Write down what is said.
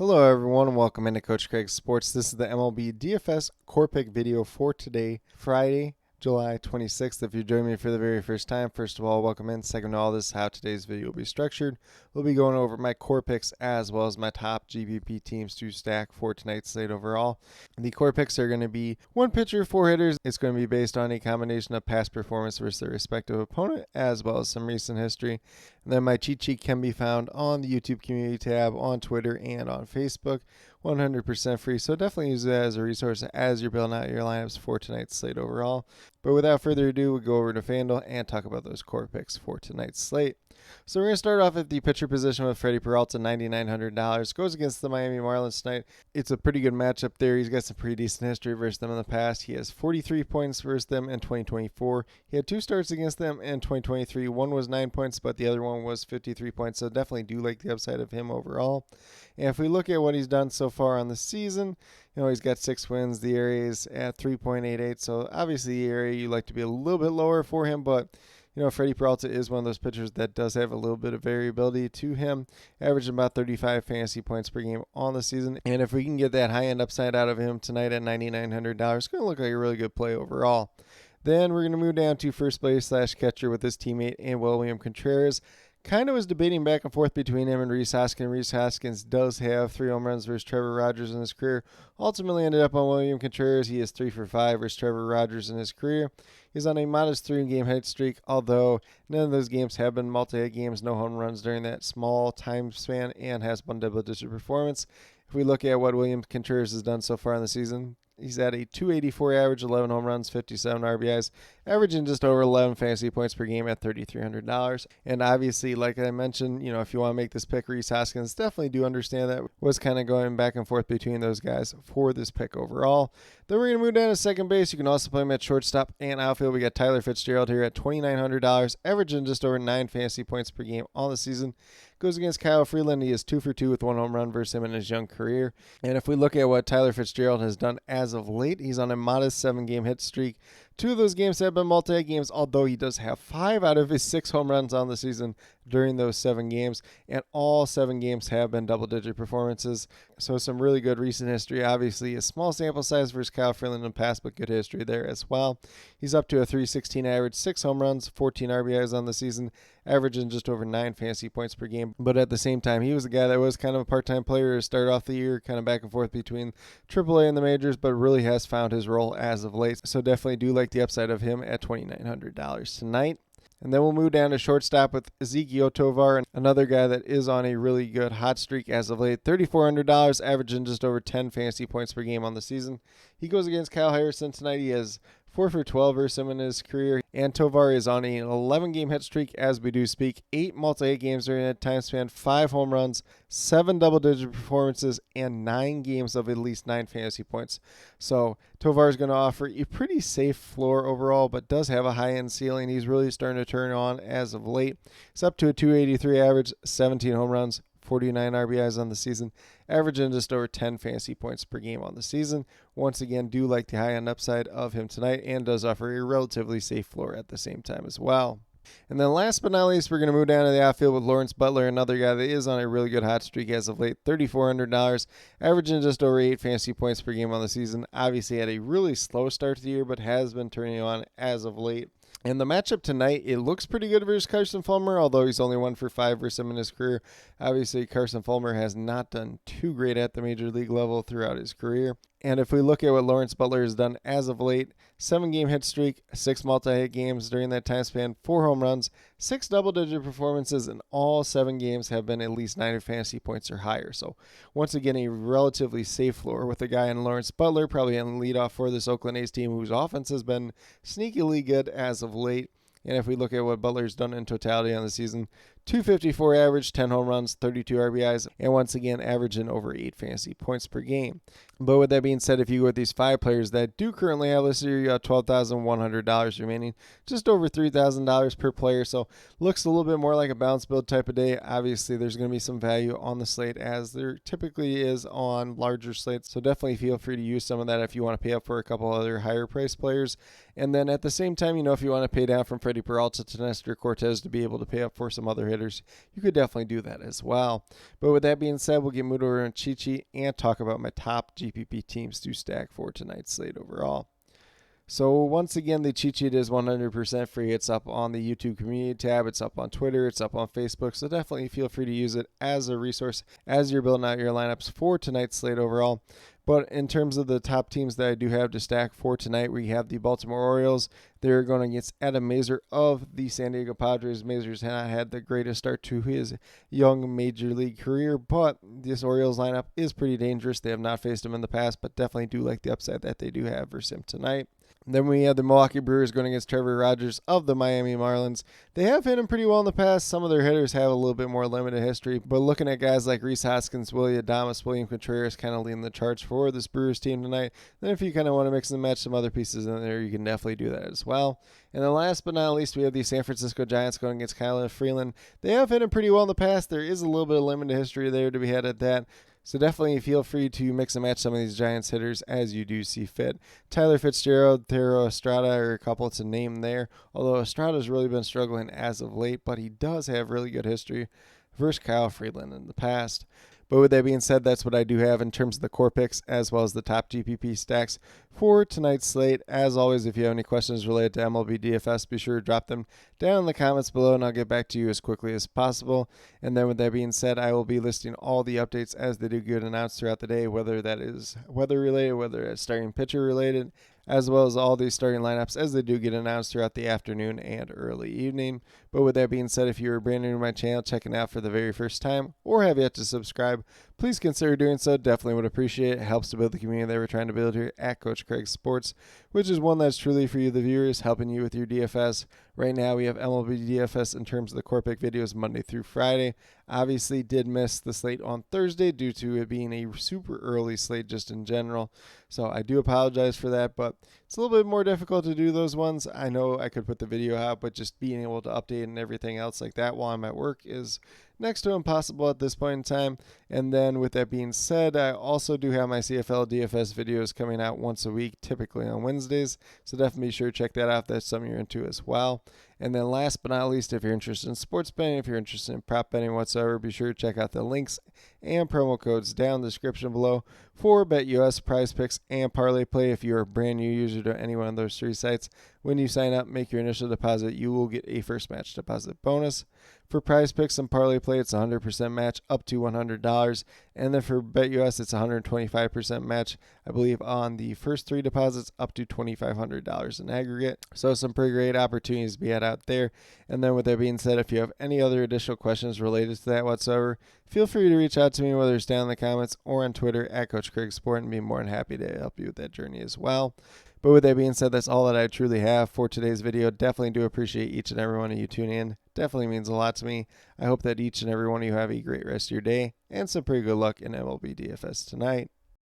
Hello everyone and welcome into Coach Craig's Sports. This is the MLB DFS Core Pick video for today, Friday, July 26th. If you're joining me for the very first time, first of all, welcome in. Second of all, this is how today's video will be structured. We'll be going over my core picks as well as my top GPP teams to stack for tonight's slate overall. The core picks are going to be one pitcher, four hitters. It's going to be based on a combination of past performance versus their respective opponent as well as some recent history. And then my cheat sheet can be found on the YouTube community tab, on Twitter, and on Facebook. 100% free, so definitely use it as a resource as you're building out your lineups for tonight's slate overall. But without further ado, we'll go over to FanDuel and talk about those core picks for tonight's slate. So we're going to start off at the pitcher position with Freddie Peralta, $9,900. Goes against the Miami Marlins tonight. It's a pretty good matchup there. He's got some pretty decent history versus them in the past. He has 43 points versus them in 2024. He had two starts against them in 2023. One was 9 points, but the other one was 53 points. So definitely do like the upside of him overall. And if we look at what he's done so far on the season, he's got 6 wins. The ERA is at 3.88. So obviously the ERA you like to be a little bit lower for him, but Freddie Peralta is one of those pitchers that does have a little bit of variability to him, averaging about 35 fantasy points per game on the season. And if we can get that high-end upside out of him tonight at $9,900, it's going to look like a really good play overall. Then we're going to move down to first base / catcher with his teammate and William Contreras. Kind of was debating back and forth between him and Rhys Hoskins. Rhys Hoskins does have 3 home runs versus Trevor Rogers in his career. Ultimately ended up on William Contreras. He is 3 for 5 versus Trevor Rogers in his career. He's on a modest 3-game hit streak, although none of those games have been multi-hit games, no home runs during that small time span, and has one double-digit performance. If we look at what William Contreras has done so far in the season, he's at a .284 average, 11 home runs, 57 RBIs, averaging just over 11 fantasy points per game at $3,300. And obviously, like I mentioned, if you want to make this pick, Rhys Hoskins, definitely do understand that was kind of going back and forth between those guys for this pick overall. Then we're going to move down to second base. You can also play him at shortstop and outfield. We got Tyler Fitzgerald here at $2,900, averaging just over 9 fantasy points per game on the season. Goes against Kyle Freeland. He is 2 for 2 with 1 home run versus him in his young career. And if we look at what Tyler Fitzgerald has done as of late, he's on a modest 7-game hit streak. 2 of those games have been multi-hit games, although he does have 5 out of his 6 home runs on the season during those 7 games, and all 7 games have been double-digit performances. So some really good recent history. Obviously, a small sample size versus Kyle Freeland in the past, but good history there as well. He's up to a .316 average, 6 home runs, 14 RBIs on the season, averaging just over 9 fantasy points per game. But at the same time, he was a guy that was kind of a part-time player to start off the year, kind of back and forth between AAA and the majors, but really has found his role as of late. So definitely do like the upside of him at $2,900 tonight. And then we'll move down to shortstop with Ezequiel Tovar, another guy that is on a really good hot streak as of late. $3,400, averaging just over 10 fantasy points per game on the season. He goes against Kyle Harrison tonight. He has 4 for 12 versus him in his career. And Tovar is on an 11-game hit streak as we do speak. 8 multi-hit games during that time span, 5 home runs, 7 double-digit performances, and 9 games of at least 9 fantasy points. So Tovar is going to offer a pretty safe floor overall, but does have a high-end ceiling. He's really starting to turn on as of late. He's up to a .283 average, 17 home runs, 49 RBIs on the season, averaging just over 10 fantasy points per game on the season. Once again, do like the high-end upside of him tonight and does offer a relatively safe floor at the same time as well. And then last but not least, we're going to move down to the outfield with Lawrence Butler, another guy that is on a really good hot streak as of late. $3,400, averaging just over 8 fantasy points per game on the season. Obviously had a really slow start to the year, but has been turning on as of late. And the matchup tonight, it looks pretty good versus Carson Fulmer, although he's only 1 for 5 versus him in his career. Obviously, Carson Fulmer has not done too great at the major league level throughout his career. And if we look at what Lawrence Butler has done as of late, 7-game hit streak, 6 multi-hit games during that time span, 4 home runs, 6 double-digit performances, and all 7 games have been at least 9 fantasy points or higher. So once again, a relatively safe floor with a guy in Lawrence Butler, probably on the leadoff for this Oakland A's team whose offense has been sneakily good as of late. And if we look at what Butler's done in totality on the season, .254 average, 10 home runs, 32 RBIs, and once again averaging over 8 fantasy points per game. But with that being said, if you go with these 5 players that do currently have listed here, you got $12,100 remaining, just over $3,000 per player. So looks a little bit more like a balance build type of day. Obviously, there's going to be some value on the slate as there typically is on larger slates. So definitely feel free to use some of that if you want to pay up for a couple other higher price players. And then at the same time, if you want to pay down from Freddie Peralta to Nestor Cortez to be able to pay up for some other hitters, you could definitely do that as well. But with that being said, we'll get moved over on cheat sheet and talk about my top GPP teams to stack for tonight's slate overall. So once again, the cheat sheet is 100% free. It's up on the YouTube community tab. It's up on Twitter. It's up on Facebook. So definitely feel free to use it as a resource as you're building out your lineups for tonight's slate overall. But in terms of the top teams that I do have to stack for tonight, we have the Baltimore Orioles. They're going against Adam Mazur of the San Diego Padres. Mazur's not had the greatest start to his young major league career, but this Orioles lineup is pretty dangerous. They have not faced him in the past, but definitely do like the upside that they do have versus him tonight. Then we have the Milwaukee Brewers going against Trevor Rogers of the Miami Marlins. They have hit him pretty well in the past. Some of their hitters have a little bit more limited history, but looking at guys like Rhys Hoskins, Willie Adames, William Contreras kind of leading the charge for this Brewers team tonight. Then if you kind of want to mix and match some other pieces in there, you can definitely do that as well. And then last but not least, we have the San Francisco Giants going against Kyle Freeland. They have hit him pretty well in the past. There is a little bit of limited history there to be had at that. So definitely feel free to mix and match some of these Giants hitters as you do see fit. Tyler Fitzgerald, Thairo Estrada are a couple to name there, although Estrada's really been struggling as of late, but he does have really good history versus Kyle Freeland in the past. But with that being said, that's what I do have in terms of the core picks as well as the top GPP stacks for tonight's slate. As always, if you have any questions related to MLB DFS, be sure to drop them down in the comments below and I'll get back to you as quickly as possible. And then with that being said, I will be listing all the updates as they do get announced throughout the day, whether that is weather related, whether it's starting pitcher related, as well as all these starting lineups as they do get announced throughout the afternoon and early evening. But with that being said, if you're brand new to my channel, checking out for the very first time, or have yet to subscribe, please consider doing so. Definitely would appreciate it. It helps to build the community that we're trying to build here at Coach Craig Sports, which is one that's truly for you, the viewers, helping you with your DFS. Right now, we have MLB DFS in terms of the core pick videos Monday through Friday. Obviously, did miss the slate on Thursday due to it being a super early slate just in general. So I do apologize for that, but it's a little bit more difficult to do those ones. I know I could put the video out, but just being able to update and everything else like that while I'm at work is next to impossible at this point in time. And then with that being said, I also do have my CFL DFS videos coming out once a week, typically on Wednesdays. So definitely be sure to check that out if that's something you're into as well. And then last but not least, if you're interested in sports betting, if you're interested in prop betting whatsoever, be sure to check out the links and promo codes down in the description below for BetUS, Prize Picks, and Parlay Play. If you're a brand new user to any one of those three sites, when you sign up, make your initial deposit, you will get a first match deposit bonus. For Prize Picks and Parlay Play, it's 100% match up to $100. And then for BetUS, it's 125% match, I believe, on the first three deposits up to $2,500 in aggregate. So some pretty great opportunities to be had out there. And then with that being said, if you have any other additional questions related to that whatsoever, feel free to reach out to me, whether it's down in the comments or on Twitter at Coach Craig Sport, and be more than happy to help you with that journey as well. But with that being said, that's all that I truly have for today's video. Definitely do appreciate each and every one of you tuning in. Definitely means a lot to me. I hope that each and every one of you have a great rest of your day and some pretty good luck in MLB DFS tonight.